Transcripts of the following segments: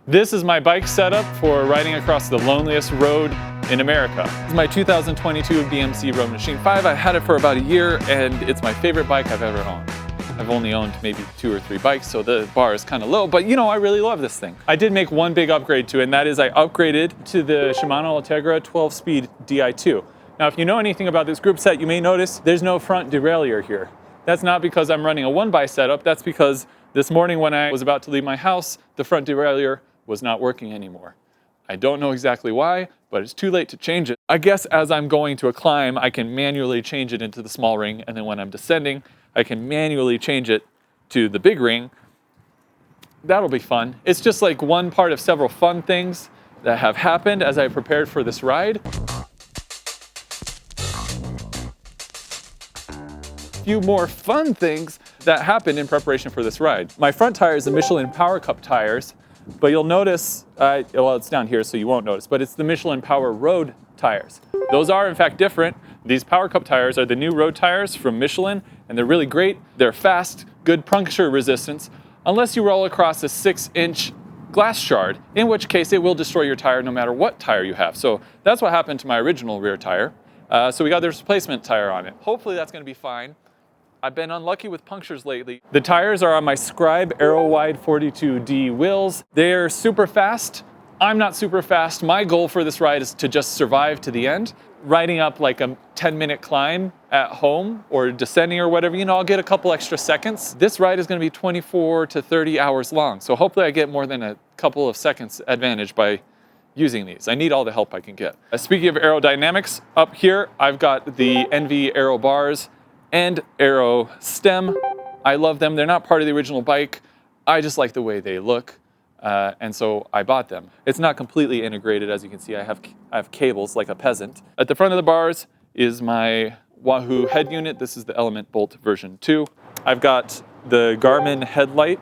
This is my bike setup for riding across the loneliest road in America. This is my 2022 BMC Road Machine 5. I've had it for about a year and it's my favorite bike I've ever owned. I've only owned maybe 2 or 3 bikes, so the bar is kind of low, but you know, I really love this thing. I did make one big upgrade to it, and that is I upgraded to the Shimano Ultegra 12-speed Di2. Now, if you know anything about this group set, you may notice there's no front derailleur here. That's not because I'm running a 1-by setup, that's because this morning when I was about to leave my house, the front derailleur was not working anymore. I don't know exactly why, but it's too late to change it. I guess as I'm going to a climb, I can manually change it into the small ring, and then when I'm descending, I can manually change it to the big ring. That'll be fun. It's just like one part of several fun things that have happened as I prepared for this ride. A few more fun things that happened in preparation for this ride. My front tire is the Michelin Power Cup tires, but you'll notice, well, it's down here so you won't notice, but it's the Michelin Power Road tires. Those are in fact different. These Power Cup tires are the new road tires from Michelin, and they're really great. They're fast, good puncture resistance, unless you roll across a 6-inch glass shard, in which case it will destroy your tire no matter what tire you have. So that's what happened to my original rear tire. So we got the replacement tire on it. Hopefully that's gonna be fine. I've been unlucky with punctures lately. The tires are on my Scribe Aero Wide 42D wheels. They're super fast. I'm not super fast. My goal for this ride is to just survive to the end. Riding up like a 10-minute climb at home or descending or whatever, you know, I'll get a couple extra seconds. This ride is gonna be 24 to 30 hours long. So hopefully I get more than a couple of seconds advantage by using these. I need all the help I can get. Speaking of aerodynamics, up here, I've got the NV Aero bars and Aero stem. I love them. They're not part of the original bike. I just like the way they look. And so I bought them. It's not completely integrated, as you can see. I have cables like a peasant. At the front of the bars is my Wahoo head unit. This is the Element Bolt version 2. I've got the Garmin headlight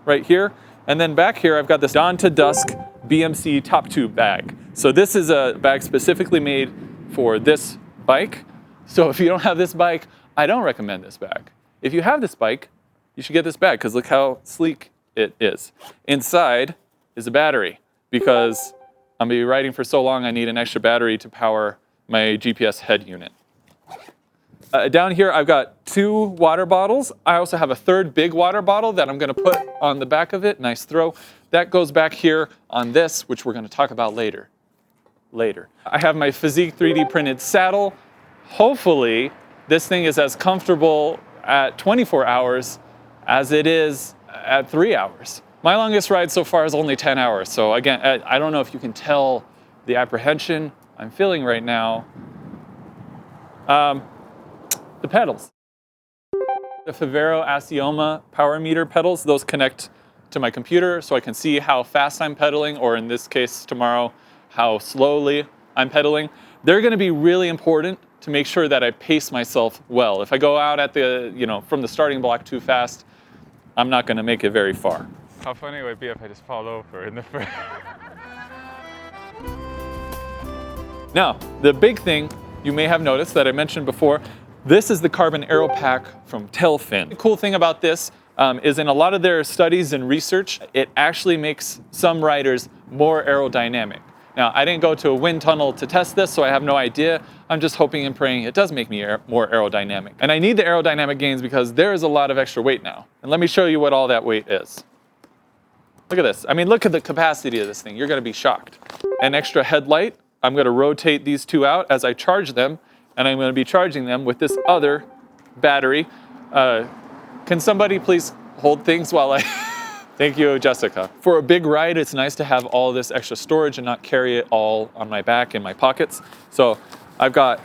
right here. And then back here, I've got this Dawn to Dusk BMC top tube bag. So this is a bag specifically made for this bike. So if you don't have this bike, I don't recommend this bag. If you have this bike, you should get this bag because look how sleek it is. Inside is a battery because I'm gonna be riding for so long I need an extra battery to power my GPS head unit. Down here I've got 2 water bottles. I also have a 3rd big water bottle that I'm gonna put on the back of it. Nice throw. That goes back here on this, which we're gonna talk about later. I have my Physique 3D printed saddle. Hopefully this thing is as comfortable at 24 hours as it is at 3 hours. My longest ride so far is only 10 hours. So again, I don't know if you can tell the apprehension I'm feeling right now. The pedals. The Favero Asioma power meter pedals, those connect to my computer so I can see how fast I'm pedaling, or in this case tomorrow, how slowly I'm pedaling. They're gonna be really important to make sure that I pace myself well. If I go out at the, from the starting block too fast, I'm not gonna make it very far. How funny it would be if I just fall over in the first. Now, the big thing you may have noticed that I mentioned before, this is the Carbon Aero Pack from Tailfin. The cool thing about this is in a lot of their studies and research, it actually makes some riders more aerodynamic. Now, I didn't go to a wind tunnel to test this, so I have no idea. I'm just hoping and praying it does make me more aerodynamic. And I need the aerodynamic gains because there is a lot of extra weight now. And let me show you what all that weight is. Look at this. I mean, look at the capacity of this thing. You're gonna be shocked. An extra headlight. I'm gonna rotate these 2 out as I charge them, and I'm gonna be charging them with this other battery. Can somebody please hold things while I... Thank you, Jessica. For a big ride, it's nice to have all this extra storage and not carry it all on my back in my pockets. So I've got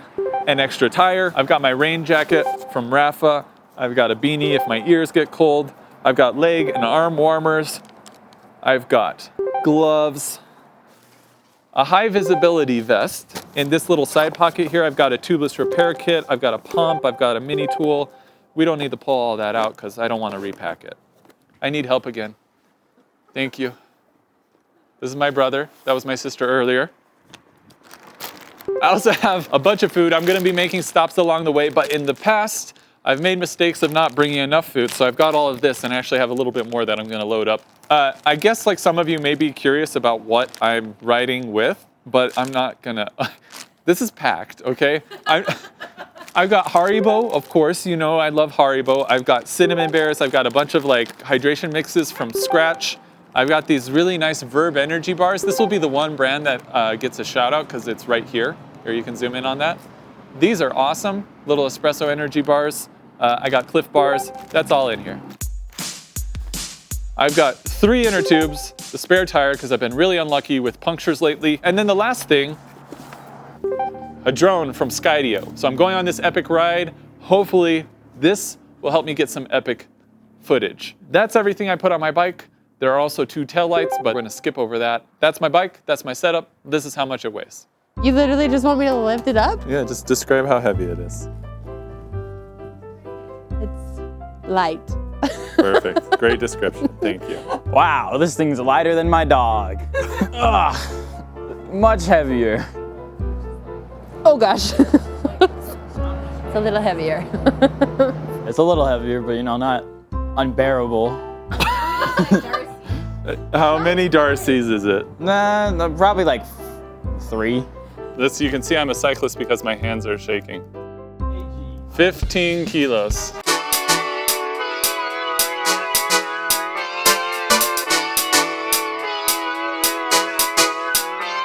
an extra tire. I've got my rain jacket from Rafa. I've got a beanie if my ears get cold. I've got leg and arm warmers. I've got gloves, a high visibility vest. In this little side pocket here, I've got a tubeless repair kit. I've got a pump. I've got a mini tool. We don't need to pull all that out because I don't want to repack it. I need help again. Thank you. This is my brother. That was my sister earlier. I also have a bunch of food. I'm gonna be making stops along the way, but in the past, I've made mistakes of not bringing enough food, so I've got all of this and I actually have a little bit more that I'm gonna load up. I guess like some of you may be curious about what I'm riding with, but I'm not gonna, this is packed, okay? I've got Haribo, of course, you know I love Haribo. I've got cinnamon bears, I've got a bunch of like hydration mixes from scratch. I've got these really nice Verb energy bars. This will be the one brand that gets a shout out because it's right here. Here you can zoom in on that. These are awesome, little espresso energy bars. I got Cliff bars, that's all in here. I've got 3 inner tubes, the spare tire because I've been really unlucky with punctures lately. And then the last thing, a drone from Skydio. So I'm going on this epic ride. Hopefully this will help me get some epic footage. That's everything I put on my bike. There are also 2 taillights, but we're gonna skip over that. That's my bike, that's my setup. This is how much it weighs. You literally just want me to lift it up? Yeah, just describe how heavy it is. It's light. Perfect, great description, thank you. Wow, this thing's lighter than my dog. Ugh, much heavier. Oh gosh. It's a little heavier. It's a little heavier, but you know, not unbearable. How many Darcys is it? Nah, no, probably like 3. This, you can see I'm a cyclist because my hands are shaking. 15 kilos.